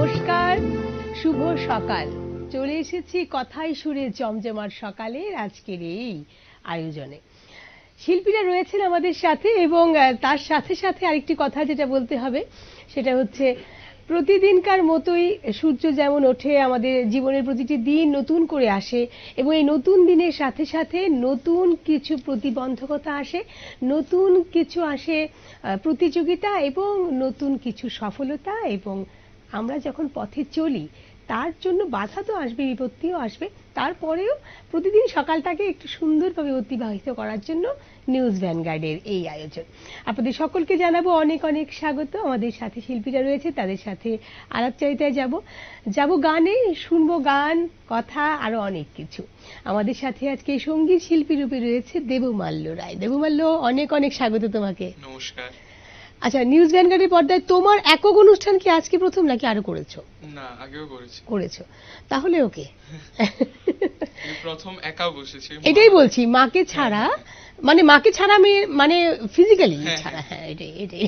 নমস্কার, শুভ সকাল। চলে এসেছি কথাই সুরে জমজমার সকালের আজকের এই আয়োজনে। শিল্পীরা রয়েছেন আমাদের সাথে এবং তার সাথে সাথে আরেকটি কথা যেটা বলতে হবে সেটা হচ্ছে প্রতিদিনকার মতোই সূর্য যেমন ওঠে, আমাদের জীবনের প্রতিটি দিন নতুন করে আসে এবং এই নতুন দিনের সাথে সাথে নতুন কিছু প্রতিবন্ধকতা আসে, নতুন কিছু আসে প্রতিযোগিতা এবং নতুন কিছু সফলতা। এবং আমরা যখন পথে চলি তার জন্য বাধা তো আসবে, বিপত্তিও আসবে, তারপরেও প্রতিদিন সকালটাকে একটু সুন্দরভাবে অতিবাহিত করার জন্য নিউজ ভ্যানগার্ডের এই আয়োজন। আপনাদের সকলকে জানাবো অনেক অনেক স্বাগত। আমাদের সাথে শিল্পীরা রয়েছে, তাদের সাথে আলাপচারিতায় যাব গানে, শুনবো গান, কথা, আরো অনেক কিছু। আমাদের সাথে আজকে সঙ্গীত শিল্পী রূপে রয়েছে দেবমাল্য রায়। দেবমাল্য, অনেক অনেক স্বাগত তোমাকে। নমস্কার। আচ্ছা, নিউজ ভ্যানগার্ডের পর্দায় তোমার একক অনুষ্ঠান কি আজকে প্রথম নাকি আরো করেছো? না, আগেও করেছো, তাহলে ওকে। প্রথম একা বসেছি, এটাই বলছি, মাকে ছাড়া, মানে মাকে ছাড়া আমি মানে ফিজিক্যালি ছাড়া। হ্যাঁ, এটাই।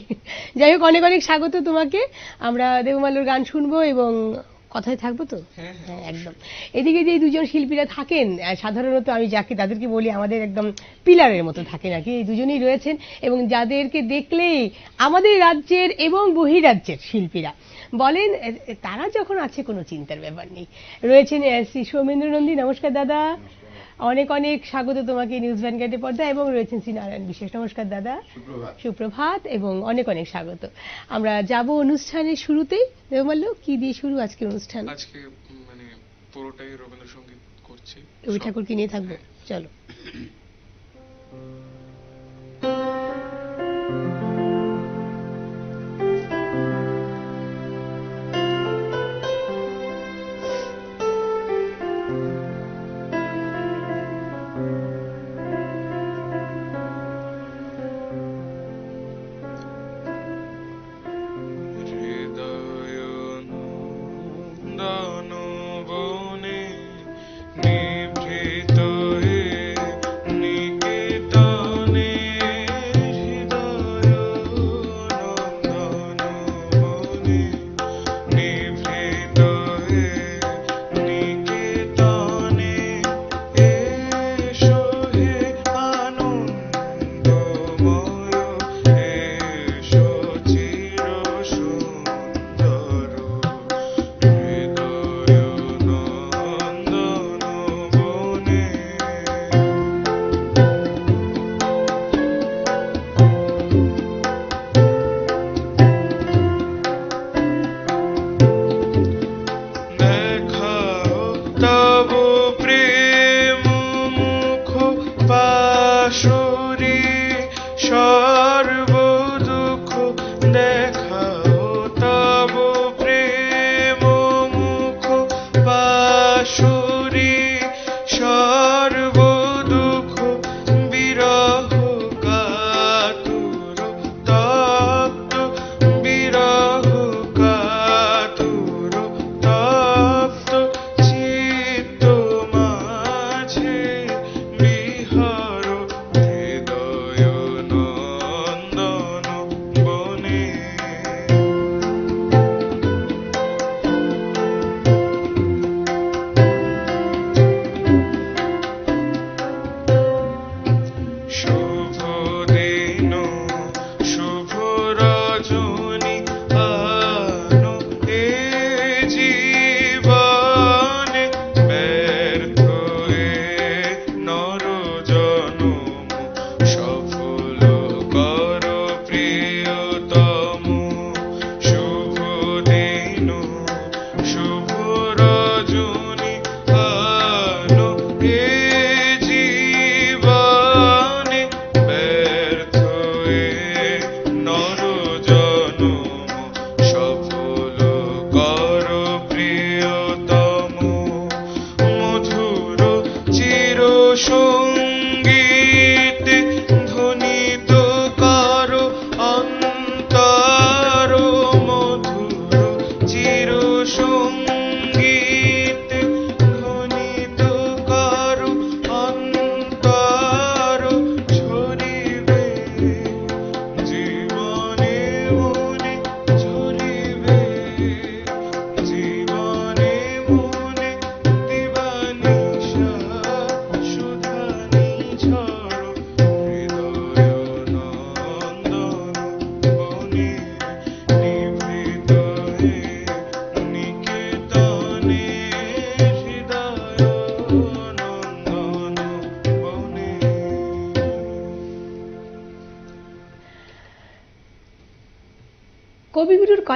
যাই হোক, অনেক অনেক স্বাগত তোমাকে। আমরা দেবমাল্যর গান শুনবো এবং কথায় থাকবো তো। হ্যাঁ, একদম। এদিকে যে দুজন শিল্পীরা থাকেন, সাধারণত আমি যাকে তাদেরকে বলি আমাদের একদম পিলারের মতো থাকেন আর কি, এই দুজনেই রয়েছেন এবং যাদেরকে দেখলেই আমাদের রাজ্যের এবং বহিরাজ্যের শিল্পীরা বলেন তারা যখন আছে কোনো চিন্তার ব্যাপার নেই। রয়েছেন শ্রী সৌমেন্দ্র নন্দী। নমস্কার দাদা, অনেক অনেক স্বাগত তোমাকে নিউজ ভ্যানগার্ডের পর্দায়। এবং রয়েছেন শ্রী নারায়ণ বিশেষ। নমস্কার দাদা, সুপ্রভাত এবং অনেক অনেক স্বাগত। আমরা যাব অনুষ্ঠানের শুরুতেই। দেবমাল্য, কি দিয়ে শুরু আজকের অনুষ্ঠান? আজকে মানে পুরোটাই রবীন্দ্রসঙ্গীত করছি, রবি ঠাকুরকে নিয়ে থাকবো। চলো।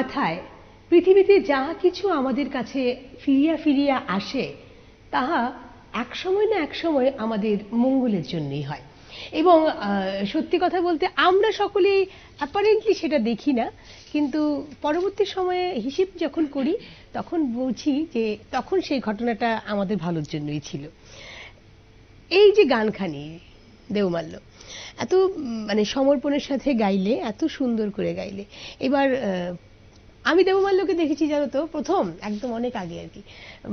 কথায় পৃথিবীতে যা কিছু আমাদের কাছে ফিরিয়া ফিরিয়া আসে তাহা এক সময় না এক সময় আমাদের মঙ্গলের জন্যই হয়। এবং সত্যি কথা বলতে আমরা সকলেই অ্যাপারেন্টলি সেটা দেখি না, কিন্তু পরবর্তী সময়ে হিসেব যখন করি তখন বুঝি যে তখন সেই ঘটনাটা আমাদের ভালোর জন্যই ছিল। এই যে গানখানি দেওমাল্য এত মানে সমর্পণের সাথে গাইলে, এত সুন্দর করে গাইলে। এবার আমি দেবমাল্যকে দেখেছি জানো তো প্রথম একদম অনেক আগে আর কি,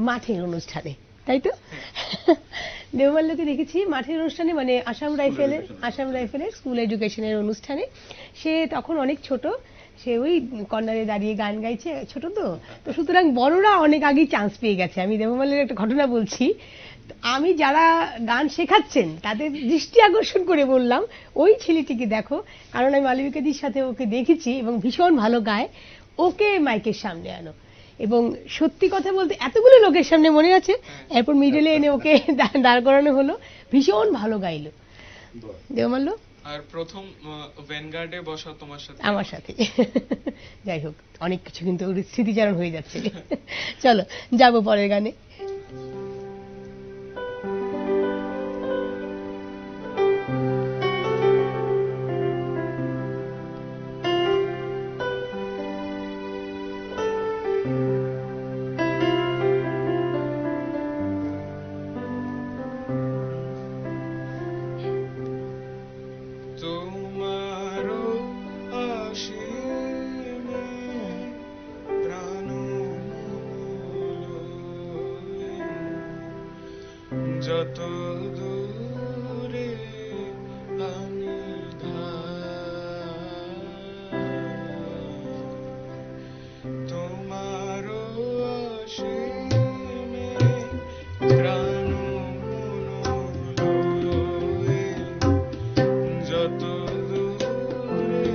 মাঠের অনুষ্ঠানে, তাই তো? দেবমাল্যকে দেখেছি মাঠের অনুষ্ঠানে, মানে আসাম রাইফেলের স্কুল এডুকেশনের অনুষ্ঠানে। সে তখন অনেক ছোট, সে ওই কর্নারে দাঁড়িয়ে গান গাইছে, ছোট তো, তো সুতরাং বড়রা অনেক আগেই চান্স পেয়ে গেছে। আমি দেবমাল্যের একটা ঘটনা বলছি, আমি যারা গান শেখাচ্ছেন তাদের দৃষ্টি আকর্ষণ করে বললাম ওই ছেলেটিকে দেখো, কারণ আমি মালবিকাদির সাথে ওকে দেখেছি এবং ভীষণ ভালো গায়, ওকে মাইকের সামনে আনো। এবং সত্যি কথা বলতে এতগুলো লোকের সামনে মনে আছে, এরপর মিডলে এনে ওকে দাঁড় করানো হলো, ভীষণ ভালো গাইলো দেওমাল্য। আর প্রথম ভ্যানগার্ডে বসা তোমার সাথে, আমার সাথে। যাই হোক, অনেক কিছু কিন্তু স্মৃতিচারণ হয়ে যাচ্ছে। চলো যাবো পরের গানে। যত দূরে আমি তোমার অসীমে প্রাণ মনোলয়ে, যত দূরে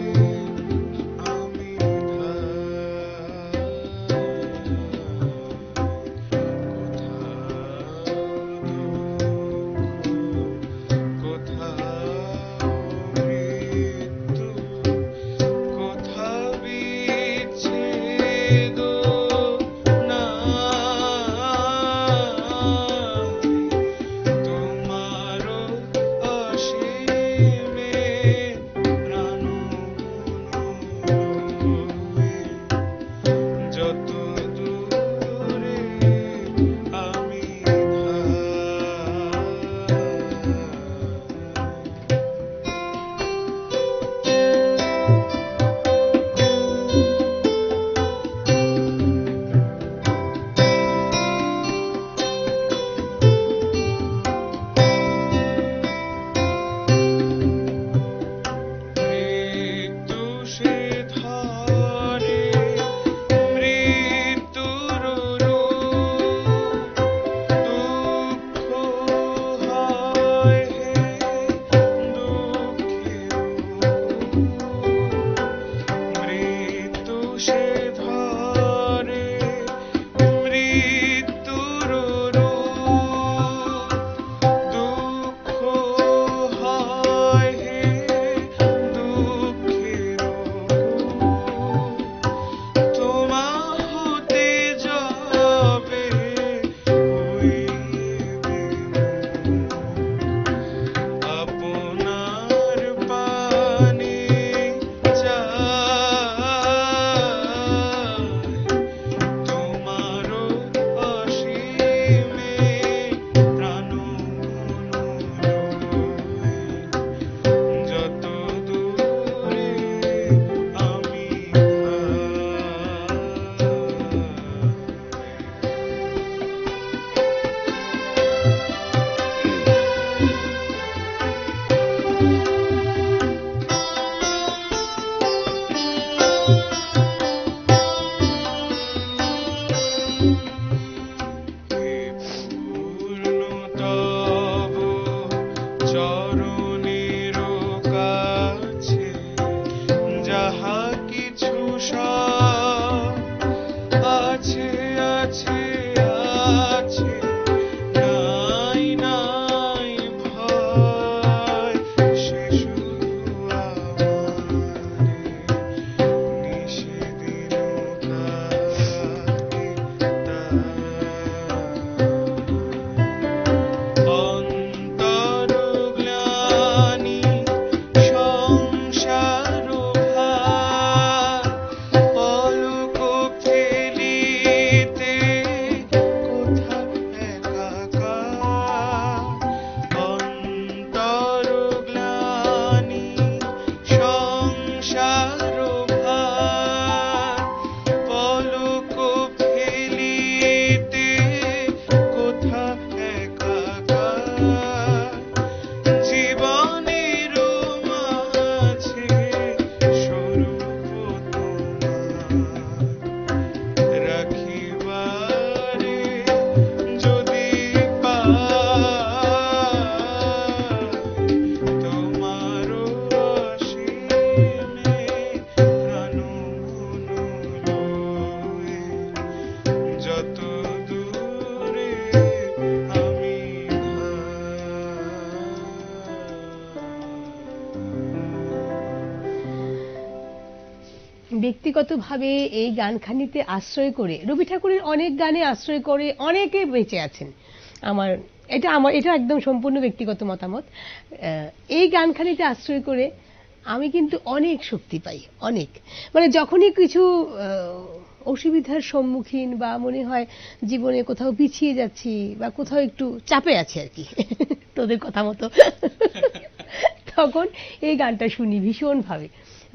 আমি কোথাও ব্যক্তিগতভাবে এই গানখানিতে আশ্রয় করে, রবি ঠাকুরের অনেক গানে আশ্রয় করে অনেকে বেঁচে আছেন। এটা একদম সম্পূর্ণ ব্যক্তিগত মতামত। এই গানখানিতে আশ্রয় করে আমি কিন্তু অনেক শক্তি পাই, অনেক। মানে যখনই কিছু অসুবিধার সম্মুখীন বা মনে হয় জীবনে কোথাও পিছিয়ে যাচ্ছি বা কোথাও একটু চাপে আছে আর কি, তোদের কথা মতো, তখন এই গানটা শুনি ভীষণভাবে।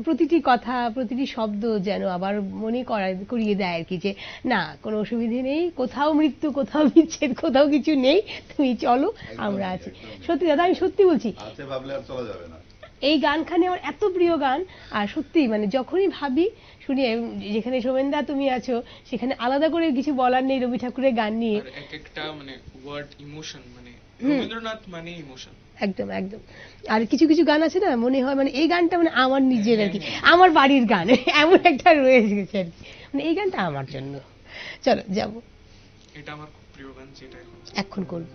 প্রতিটি কথা, প্রতিটি শব্দ যেন আবার মনে করিয়ে দেয় আর কি, যে না, কোনো অসুবিধে নেই, কোথাও মৃত্যু, কোথাও বিচ্ছেদ, কোথাও কিছু নেই, তুমি চলো, আমরা আছি। সত্যি দাদা, আমি সত্যি বলছি, এই গানখানে আমার এত প্রিয় গান। আর সত্যি মানে যখনই ভাবি শুনি, যেখানে সোমেনদা তুমি আছো সেখানে আলাদা করে কিছু বলার নেই রবি ঠাকুরের গান নিয়ে। এক একটা মানে ওয়ার্ড ইমোশন, মানে রবীন্দ্রনাথ মানে ইমোশন। একদম একদম। আর কিছু কিছু গান আছে না, মনে হয় মানে এই গানটা মানে আমার নিজের আর কি, আমার বাড়ির গান, এমন একটা রয়ে গেছে আর কি, মানে এই গানটা আমার জন্য। চলো যাব, এটা আমার খুব প্রিয় গান, যেটা এখন করব।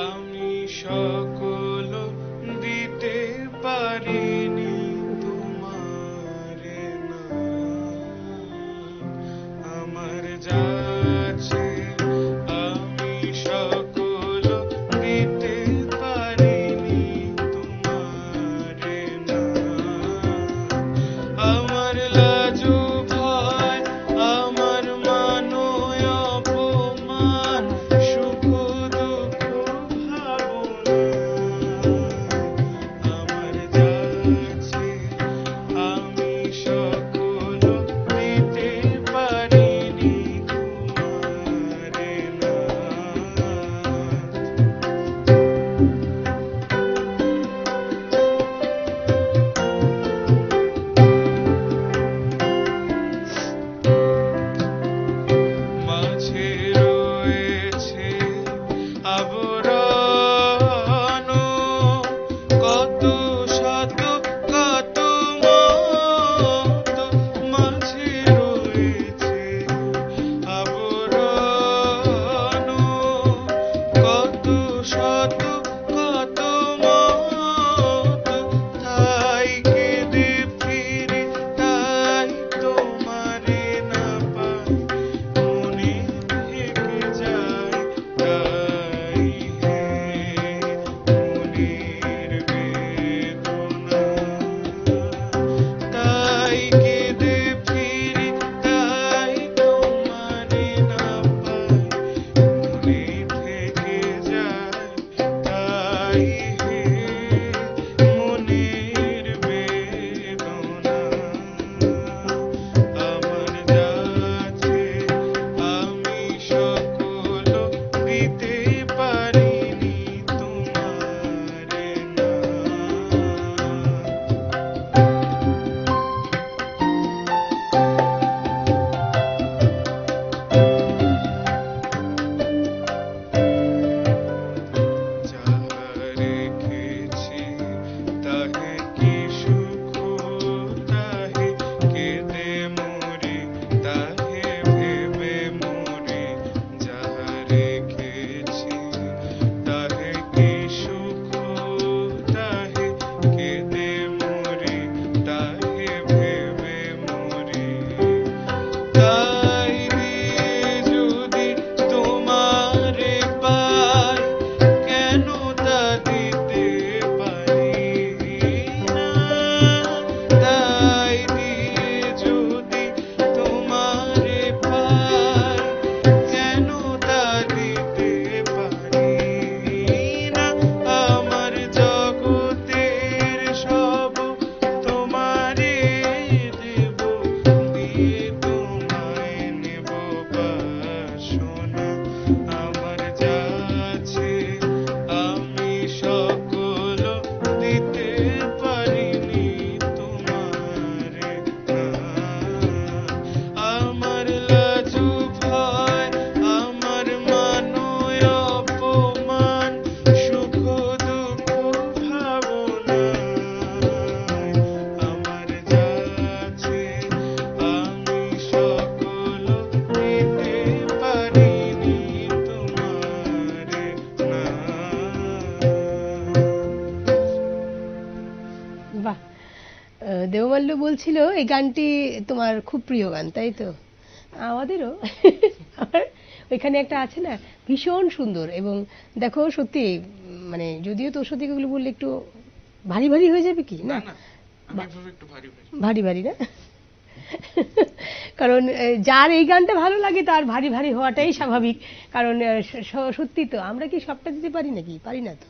আমি সকল দিতে পারিনি তোমারে না, আমার যাচ্ছে আমি সকল দিতে পারিনি তোমারে না, আমার লাজু ভয়, আমার মান অপমান, সুখ দুঃখ ভাবনা, আমার দেবমাল্য বলছিল এই গানটি তোমার খুব প্রিয় গান, তাই তো? আমাদেরও। আমার ওইখানে একটা আছে না, ভীষণ সুন্দর। এবং দেখো সত্যি মানে যদিও তোর সাথে এগুলো বললে একটু ভারী ভারী হয়ে যাবে কি না না? না, আমি এভাবে একটু ভারী ভারী। ভারী ভারী না? কারণ যার এই গানটা ভালো লাগে তার ভারী ভারী হওয়াটাই স্বাভাবিক। কারণ সত্যি তো আমরা কি সবটা দিতে পারি নাকি? পারি না তো।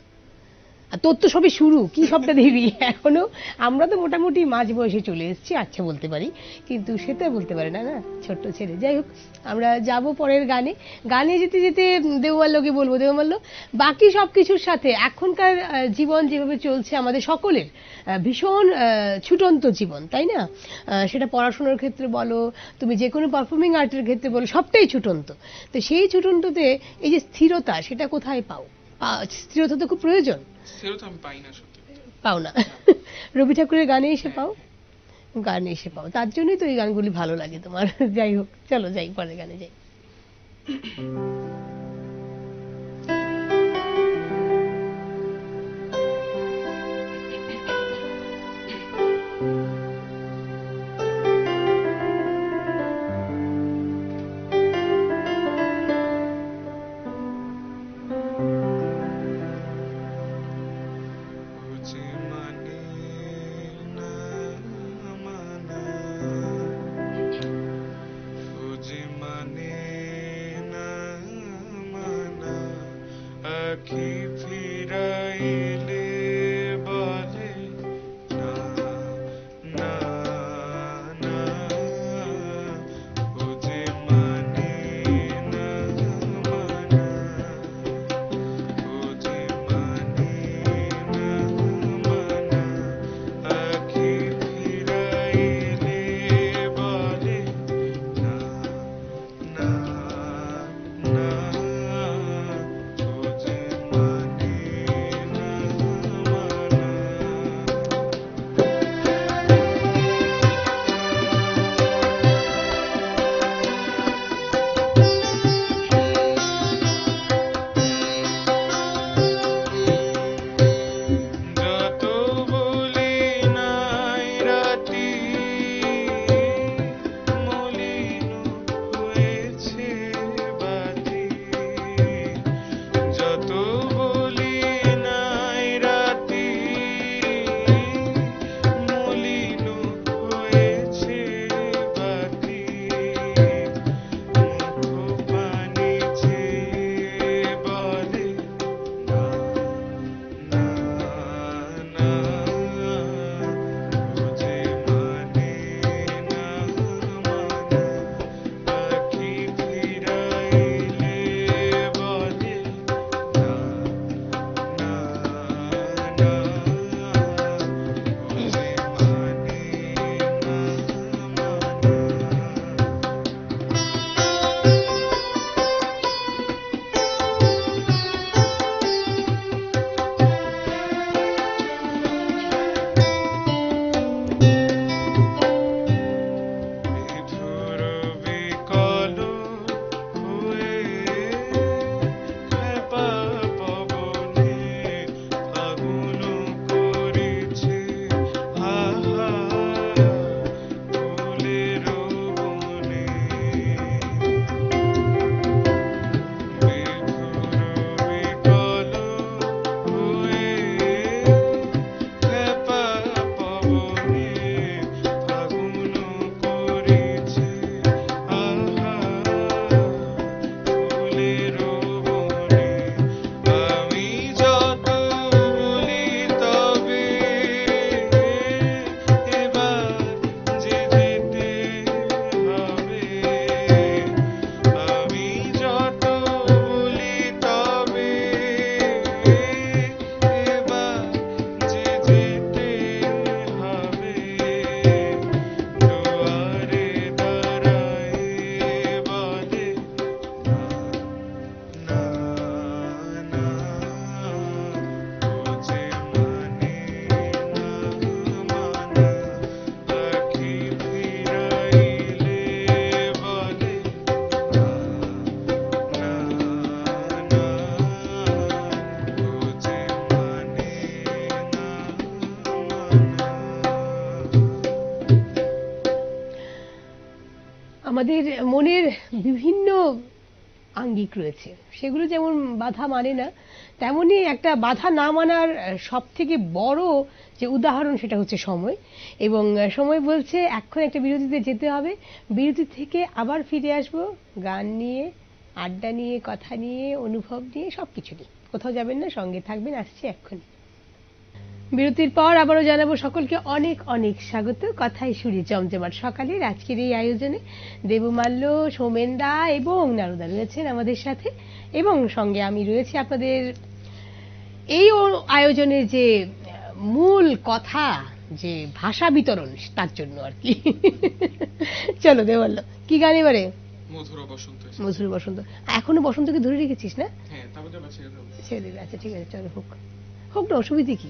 আর তোর তো সবে শুরু, কি সবটা দিবি? এখনো আমরা তো মোটামুটি মাঝ বয়সে চলে এসেছি, আচ্ছা বলতে পারি, কিন্তু সেটা বলতে পারে না, না ছোট্ট ছেলে। যাই হোক, আমরা যাব পরের গানে। গানে যেতে যেতে দেওমাল্যকে বলবো, দেওমাল্য বাকি সব কিছুর সাথে এখনকার জীবন যেভাবে চলছে আমাদের সকলের, ভীষণ ছুটন্ত জীবন, তাই না? সেটা পড়াশোনার ক্ষেত্রে বলো, তুমি যে কোনো পারফর্মিং আর্টের ক্ষেত্রে বলো, সবটাই ছুটন্ত। তো সেই ছুটন্ততে এই যে স্থিরতা, সেটা কোথায় পাও? স্থিরতা তো খুব প্রয়োজন। সেটা তো আমি পাই না সত্যি। পাও না? রবি ঠাকুরের গানে এসে পাও, গানে এসে পাও, তার জন্যই তো এই গানগুলি ভালো লাগে তোমার। যাই হোক, চলো যাই পরের গানে যাই। বুঝে মানে না মানা, বুঝে মানে না আমাদের মনের বিভিন্ন আঙ্গিক রয়েছে, সেগুলো যেমন বাধা মানে না, তেমনি একটা বাধা না মানার সব থেকে বড় যে উদাহরণ সেটা হচ্ছে সময়। এবং সময় বলছে এখন একটা বিরতিতে যেতে হবে, বিরতি থেকে আবার ফিরে আসব গান নিয়ে, আড্ডা নিয়ে, কথা নিয়ে, অনুভব নিয়ে, সবকিছু নিয়ে। কোথাও যাবেন না, সঙ্গে থাকবেন, আসছি এক্ষুনি। বিরতির পর আবারও জানাবো সকলকে অনেক অনেক স্বাগত কথাই সুরে জমজমাট সকালের আজকের এই আয়োজনে। দেবমাল্য, সৌমেনদা এবং নারুদা রয়েছেন আমাদের সাথে, এবং সঙ্গে আমি রয়েছি আপনাদের এই আয়োজনের যে মূল কথা, যে ভাষা বিতরণ, তার জন্য আর কি। চলো দেবমাল্য, কি গান এবারে? মধুর বসন্ত। মধুর বসন্ত। এখনো বসন্তকে ধরে রেখেছিস না? হ্যাঁ, তারপরে ছেড়ে দেবে। আচ্ছা ঠিক আছে, চলো হোক হোক না, অসুবিধে কি?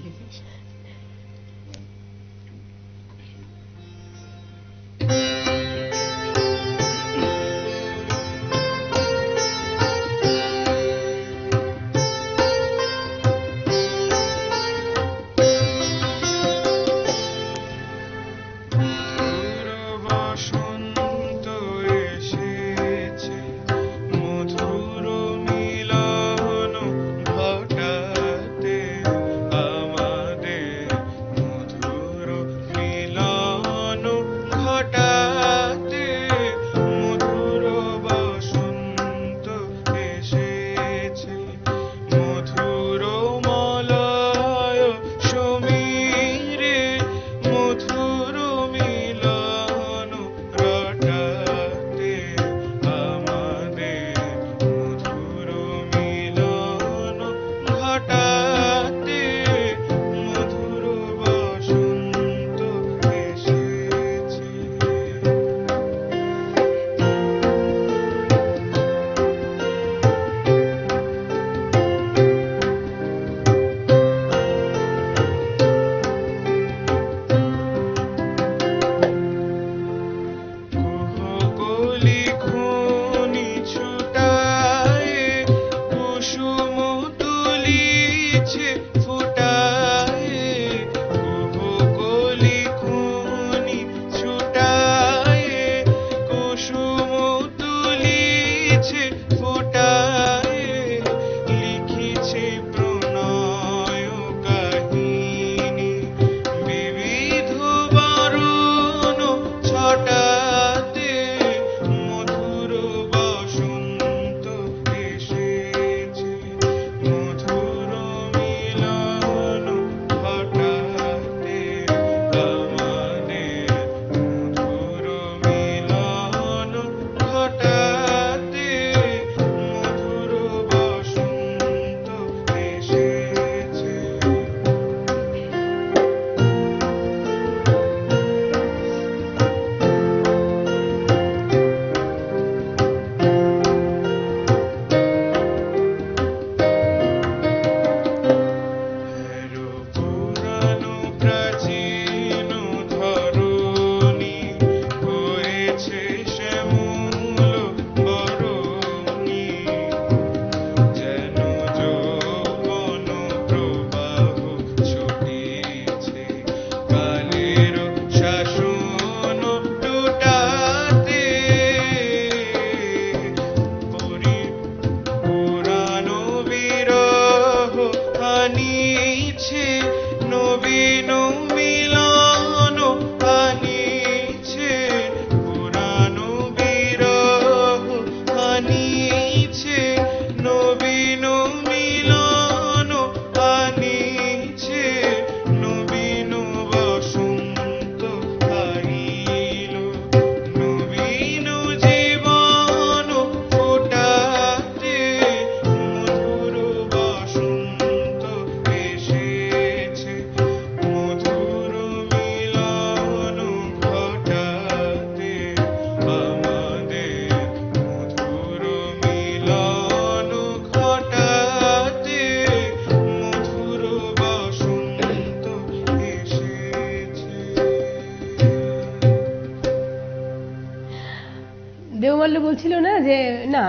দেবমাল্য বলছিল না যে না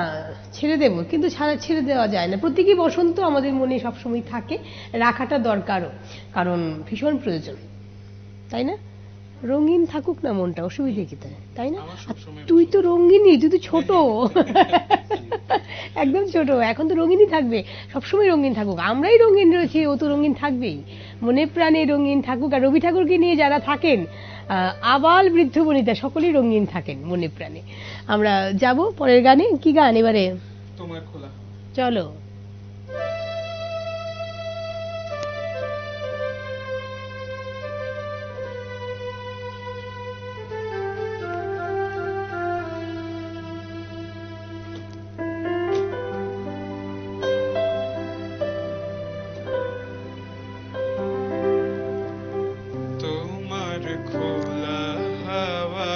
ছেড়ে দেব, কিন্তু ছেড়ে দেওয়া যায় না। প্রতীকী বসন্ত আমাদের মনে সবসময় থাকে, রাখাটা দরকারও, কারণ ভীষণ প্রয়োজন, তাই না? রঙিন থাকুক না মনটা, অসুবিধে কি তাই না? আমার আর সবসময় তুই তো রঙিনই, তুই তো ছোট, একদম ছোট, এখন তো রঙিনই থাকবে, সবসময় রঙিন থাকুক। আমরাই রঙিন রয়েছি, ও তো রঙিন থাকবেই, মনে প্রাণে রঙিন থাকুক। আর রবি ঠাকুরকে নিয়ে যারা থাকেন, আবাল বৃদ্ধ বনিতা সকলেই রঙিন থাকেন মনে প্রাণে। আমরা যাব পরের গানে। কি গান এবারে? তোমার খোলা। চলো। তোমার খোলা হাওয়া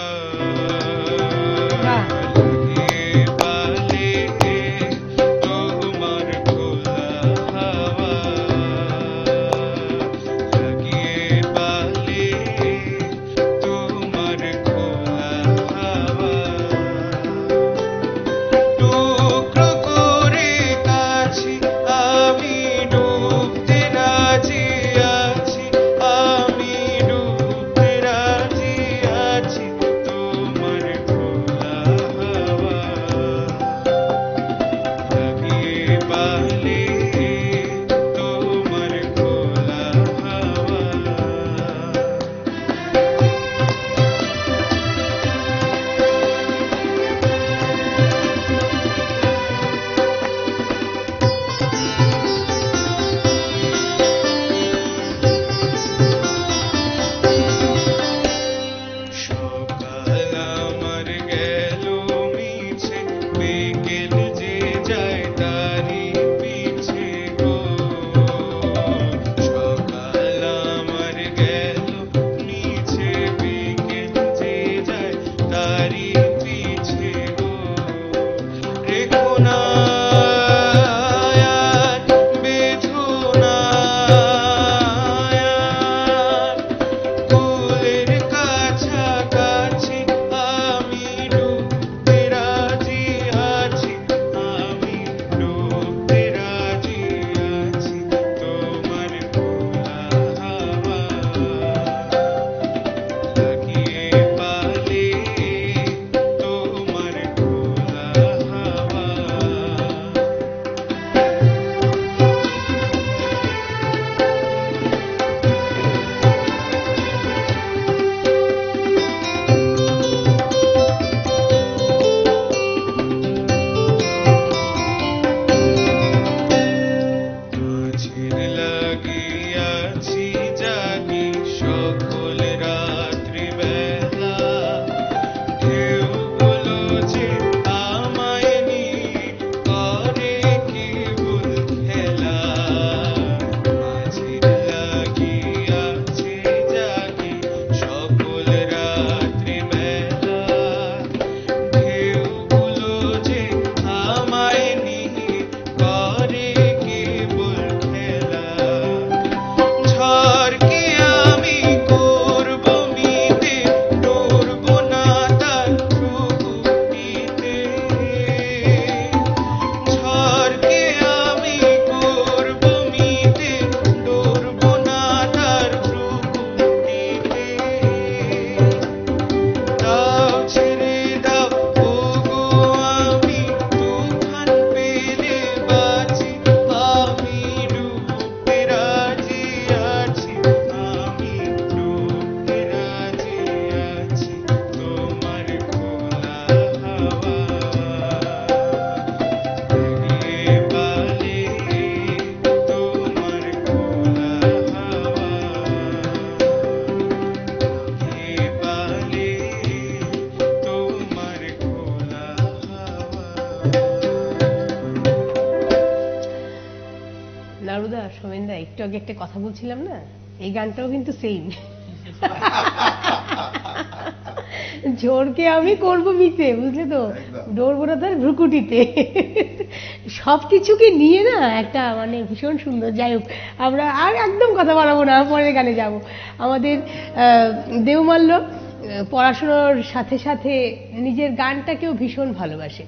বাহ। লাগিয়ে বালে, তোমার খোলা হাওয়া লাগিয়ে বালে, তোমার খোলা হাওয়া টুকরো করে কাছে আমি ডুবতে রাজি আছি, আমি ডুবতে রাজি আছি, তোমার খোলা হাওয়া লাগিয়ে বালে, তোমার খোলা হাওয়া। সকাল আমার গেল মিছে, বিকেল যে যায় তারি পিছে গো। সকাল আমার গেল মিছে, বিকেল যে যায় তারি পিছে গো। রেখো না আর বেঁধো না আর, ফুলের কাছাকাছি আমি ডুবতে রাজি আছি, আমি ডুবতে রাজি আছি, তোমার খোলা হাওয়া লাগিয়ে বালে, তোমার খোলা হাওয়া। মাঝের লাগিয়াছি জাগি সকল রাত্রি বেলা, ঢেউগুলো যে আমায় নিয়ে করে কেবল খেলা। মাঝের লাগিয়াছি জাগি সকল রাত্রি বেলা, ঢেউগুলো যে আমায় নিয়ে করে কেবল খেলা। ঝড়কে আমি করব মিতে, ডরব না তার প্রকৃতিতে। ঝড়কে আমি করব মিতে, ডরব না তার প্রকৃতিতে। দাও ছেড়ে দাও ওগো আমি তুফান পেলে বাঁচি, আমি ডুবতে রাজি আছি, আমি ডুবতে রাজি আছি, তোমার খোলা হাওয়া লাগিয়ে বালে, তোমার খোলা হাওয়া লাগিয়ে বালে, তোমার খোলা হাওয়া। নারুদা, সোমেনদা, একটু আগে একটা কথা বলছিলাম না, এই গানটাও কিন্তু সেম। ঝোরকে আমি করব মিতে, বুঝলে তো, ডরবো না তার ভ্রুকুটিতে। সবকিছুকে নিয়ে না একটা মানে ভীষণ সুন্দর। যাই হোক, আমরা আর একদম কথা বাড়াবো না, পরের গানে যাব। আমাদের দেওমাল্য পড়াশোনার সাথে সাথে নিজের গানটাকেও ভীষণ ভালোবাসে।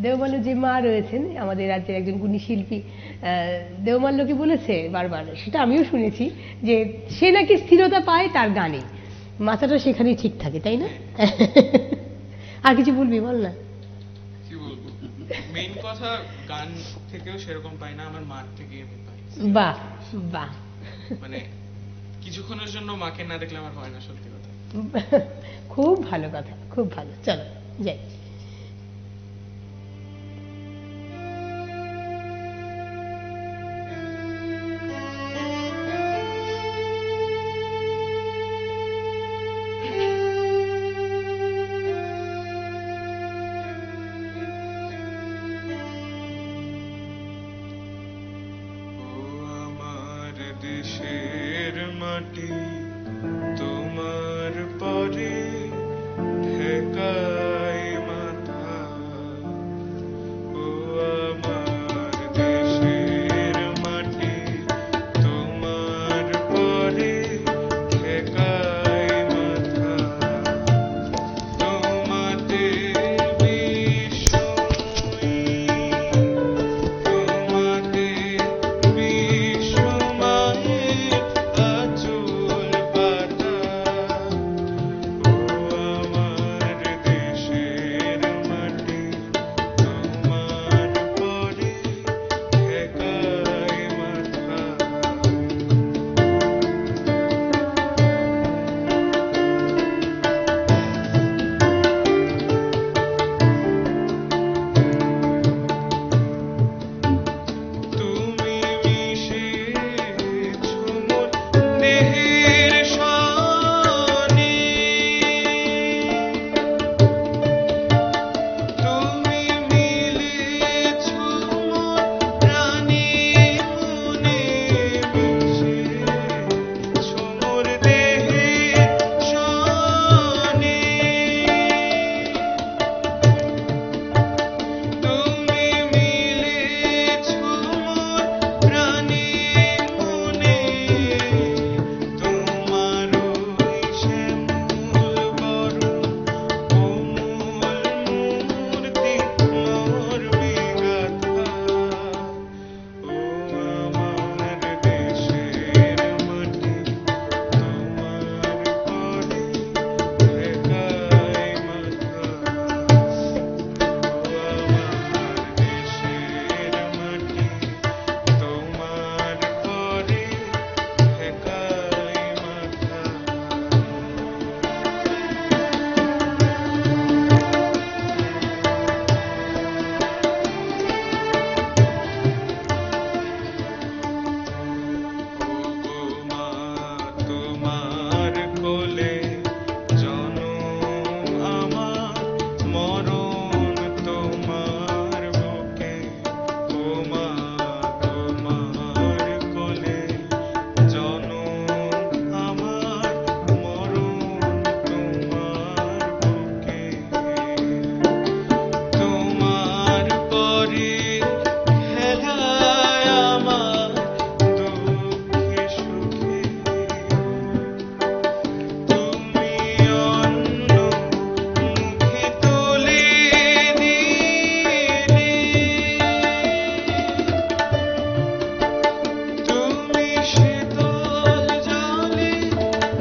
দেওমাল্য যে মা রয়েছেন আমাদের রাজ্যের একজন গুণী শিল্পী, দেওমাল্যকে বলেছে বারবার, সেটা আমিও শুনেছি, যে সে নাকি স্থিরতা পায় তার গানে। মাথাটা সেখানেই ঠিক থাকে, তাই না? আর কিছু বলবি, বল না। কি বলবো, মেইন কথা গান থেকেও সেরকম পাই না, আমার মার থেকে আমি পাই। বাহ বাহ, মানে কিছুক্ষণের জন্য মাকে না দেখলে আমার হয় না, সত্যি কথা। খুব ভালো কথা, খুব ভালো। চলো যাই। দেশের মাটি তোমার পরে ঠেকাই মাথা, ও আমার দেশের মাটি তোমার পরে ঠেকাই মাথা, তোমাতে বিস্ময়ী, তোমাতে বিস্ময়ের আঁচল পাতা, ও আমার দেশের মাটি তোমার পরে ঠেকাই মাথা। তুমি মিশেছ মোর দেহের সনে, তুমি মিলেছ মোর প্রাণে মনে, মিশেছ মোর দেহের সনে, তুমি মিলেছ মোর প্রাণে মনে, তোমার ওই শ্যামল বরণ কোমল মূর্তি মোর বিগাথা, ও আমার দেশের মাটি তোমার পরে ঠেকাই মাথা, ও আমার দেশের মাটি তোমার পরে ঠেকাই মাথা। ওগো মা তোমার কোলে জনম আমার, মরণ তোমার বুকে, ও মা তোমার কোলে জনম আমার, মরণ তোমার বুকে, তোমার পরে খেলায় আমার দুঃখে সুখে, তুমি অন্য মুখে তুলে দিলে, তুমি শীতল জলে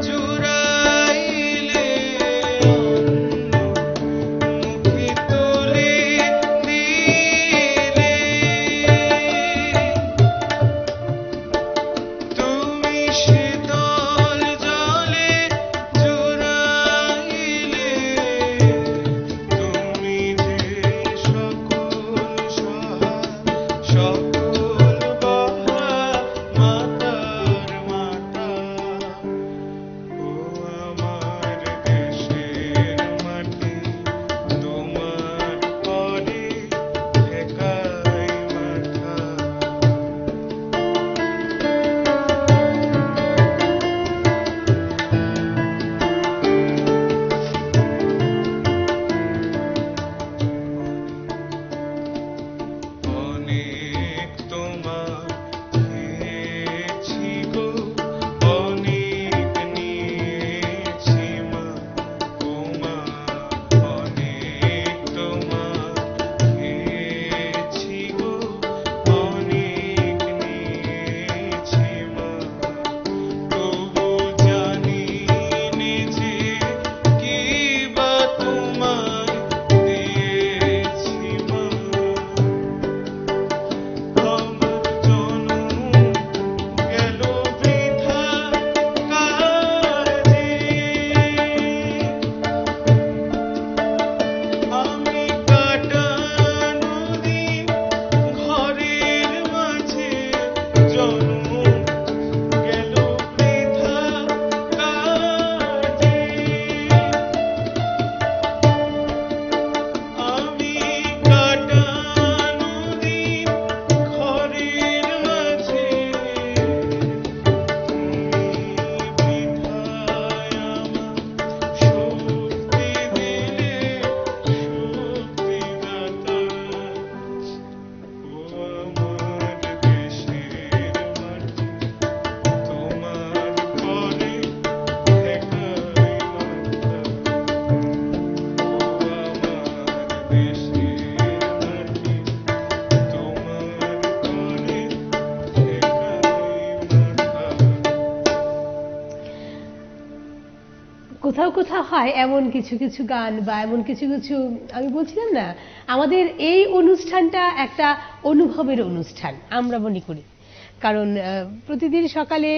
জুড়াইলে, অন্য মুখে তুলে দিলে, তুমি শীতল জলে জুড়াইলে, তুমি যে সকল সহায় সকল বহা মাতার মাতা, ও আমার দেশের মাটি তোমার পরে ঠেকাই মাথা। কোথাও কোথাও হয় এমন কিছু কিছু গান বা এমন কিছু কিছু, আমি বলছিলাম না, আমাদের এই অনুষ্ঠানটা একটা অনুভবের অনুষ্ঠান আমরা মনে করি। কারণ প্রতিদিন সকালে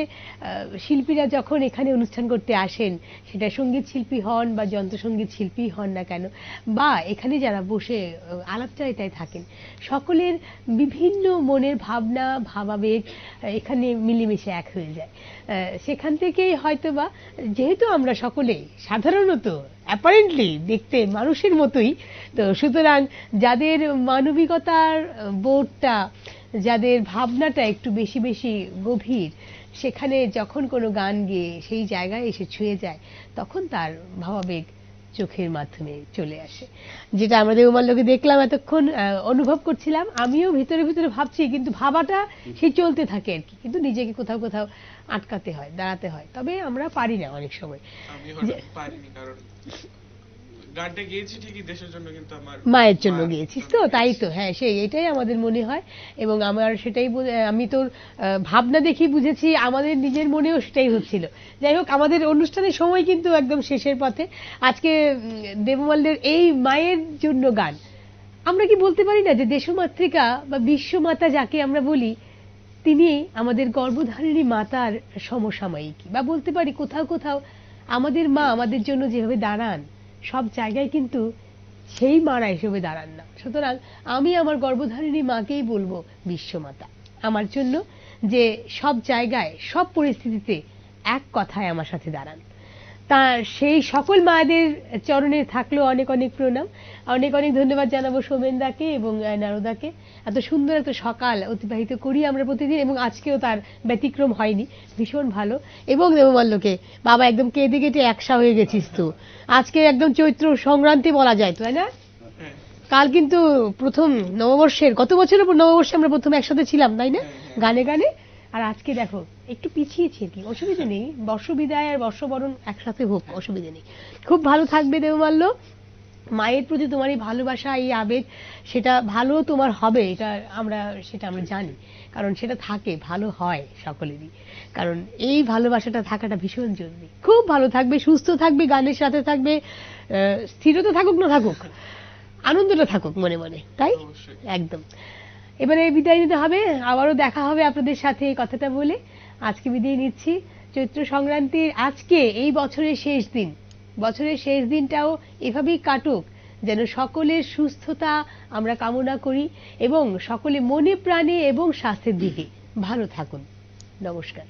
শিল্পীরা যখন এখানে অনুষ্ঠান করতে আসেন, সেটা সঙ্গীত শিল্পী হন বা যন্ত্রসঙ্গীত শিল্পী হন না কেন, বা এখানে যারা বসে আলাপচারিতায় থাকেন, সকলের বিভিন্ন মনের ভাবনা ভাবাবেগ এখানে মিলেমিশে এক হয়ে যায়। সেখান থেকেই হয়তোবা, যেহেতু আমরা সকলেই সাধারণত অ্যাপারেন্টলি দেখতে মানুষের মতোই, তো সুতরাং যাদের মানবিকতার বোধটা, যাদের ভাবনাটা একটু বেশি বেশি গভীর, সেখানে যখন কোনো গান গেয়ে সেই জায়গায় এসে ছুঁয়ে যায়, তখন তার ভাবাবেগ চোখের মাধ্যমে চলে আসে। যেটা আমরা দেবমাল্যকে দেখলাম এতক্ষণ, অনুভব করছিলাম, আমিও ভিতরে ভিতরে ভাবছি, কিন্তু ভাবাটা সেই চলতে থাকে আর কি, কিন্তু নিজেকে কোথাও কোথাও আটকাতে হয়, দাঁড়াতে হয়। তবে আমরা পারি না অনেক সময়। আমি হয়তো পারিনি, কারণ গানটা গেয়েছি ঠিকই দেশের জন্য, কিন্তু আমার মায়ের জন্য গিয়েছিস তো, তাই তো, হ্যাঁ, সেই এটাই আমাদের মনে হয়। এবং আমার সেটাই আমি তোর ভাবনা দেখি বুঝেছি, আমাদের নিজের মনেও সেটাই হচ্ছিল। যাই হোক, আমাদের অনুষ্ঠানের সময় কিন্তু একদম শেষের পথে। আজকে দেবমাল্যের এই মায়ের জন্য গান, আমরা কি বলতে পারি না যে দেশমাতৃকা বা বিশ্বমাতা যাকে আমরা বলি, তিনি আমাদের গর্ভধারিণী মাতার সমসাময়িকী, বা বলতে পারি কোথাও কোথাও আমাদের মা আমাদের জন্য যেভাবে দাঁড়ান, সব জায়গায় কিন্তু সেই মারা হিসেবে দাঁড়ান না। সুতরাং আমি আমার গর্ভধারিণী মাকেই বলবো বিশ্বমাতা আমার জন্য, যে সব জায়গায় সব পরিস্থিতিতে এক কথায় আমার সাথে দাঁড়ান। তার সেই সকল মায়েদের চরণে থাকলো অনেক অনেক প্রণাম। অনেক অনেক ধন্যবাদ জানাবো সোমেনদাকে এবং নারদাকে। এত সুন্দর একটা সকাল অতিবাহিত করি আমরা প্রতিদিন, এবং আজকেও তার ব্যতিক্রম হয়নি, ভীষণ ভালো। এবং দেবমাল্যকে, বাবা একদম কেঁদে কেটে একসা হয়ে গেছিস তো, আজকে একদম চৈত্র সংক্রান্তি বলা যায় তো, তাই না? কাল কিন্তু প্রথম নববর্ষের, গত বছরের নববর্ষে আমরা প্রথম একসাথে ছিলাম, তাই না, গানে গানে। আর আজকে দেখো একটু পিছিয়েছি কি, অসুবিধা নেই, বর্ষ বিদায় আর বর্ষবরণ একসাথে হোক, অসুবিধা নেই। খুব ভালো থাকবে দেবমাল্য। মায়ের প্রতি তোমার এই ভালোবাসা, এই আবেগ, সেটা ভালো তোমার হবে, সেটা আমরা জানি, কারণ সেটা থাকে, ভালো হয় সকলেরই। কারণ এই ভালোবাসাটা থাকাটা ভীষণ জরুরি। খুব ভালো থাকবে, সুস্থ থাকবে, গানের সাথে থাকবে, স্থিরতা থাকুক না থাকুক, আনন্দটা থাকুক মনে মনে, তাই একদম। এবারে বিদায় নিতে হবে, আবারও দেখা হবে আপনাদের সাথে এই কথাটা বলে। আজকে বিদায় নিচ্ছি। চৈত্র সংক্রান্তির আজকে এই বছরের শেষ দিন, বছরের শেষ দিনটাও এভাবেই কাটুক, যেন সকলের সুস্থতা আমরা কামনা করি, এবং সকলে মনে প্রাণে এবং স্বাস্থ্যের দিকে ভালো থাকুন। নমস্কার।